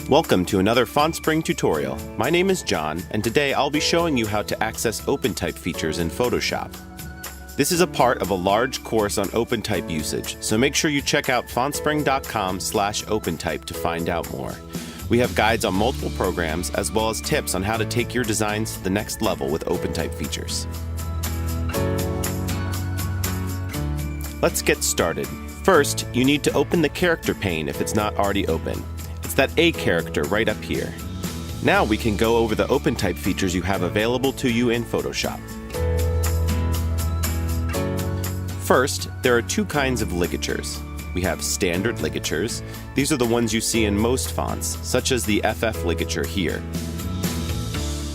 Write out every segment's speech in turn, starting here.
Welcome to another FontSpring tutorial. My name is John, and today I'll be showing you how to access Opentype features in Photoshop. This is a part of a large course on Opentype usage, so make sure you check out fontspring.com/opentype to find out more. We have guides on multiple programs, as well as tips on how to take your designs to the next level with Opentype features. Let's get started. First, you need to open the character pane if it's not already open. It's that A character right up here. Now we can go over the Opentype features you have available to you in Photoshop. First, there are two kinds of ligatures. We have standard ligatures. These are the ones you see in most fonts, such as the FF ligature here.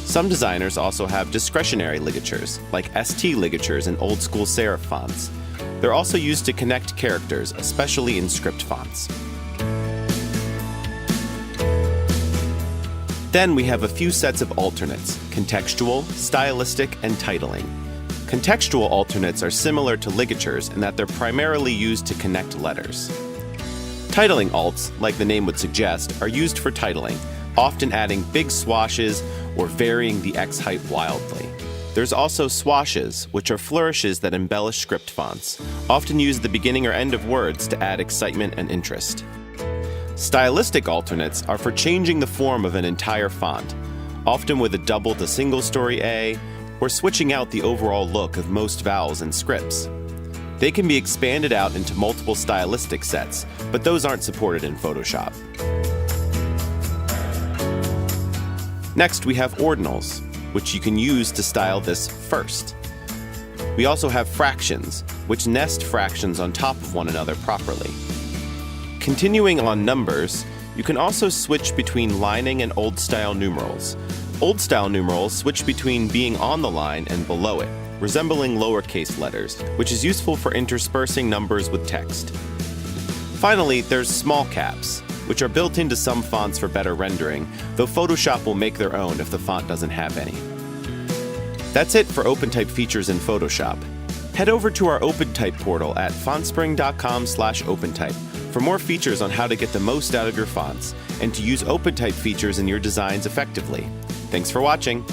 Some designers also have discretionary ligatures, like ST ligatures in old-school serif fonts. They're also used to connect characters, especially in script fonts. Then we have a few sets of alternates: contextual, stylistic, and titling. Contextual alternates are similar to ligatures in that they're primarily used to connect letters. Titling alts, like the name would suggest, are used for titling, often adding big swashes or varying the X height wildly. There's also swashes, which are flourishes that embellish script fonts, often used at the beginning or end of words to add excitement and interest. Stylistic alternates are for changing the form of an entire font, often with a double to single story A, or switching out the overall look of most vowels and scripts. They can be expanded out into multiple stylistic sets, but those aren't supported in Photoshop. Next, we have ordinals, which you can use to style this first. We also have fractions, which nest fractions on top of one another properly. Continuing on numbers, you can also switch between lining and old-style numerals. Old-style numerals switch between being on the line and below it, resembling lowercase letters, which is useful for interspersing numbers with text. Finally, there's small caps, which are built into some fonts for better rendering, though Photoshop will make their own if the font doesn't have any. That's it for Opentype features in Photoshop. Head over to our Opentype portal at fontspring.com/opentype for more features on how to get the most out of your fonts and to use Opentype features in your designs effectively. Thanks for watching.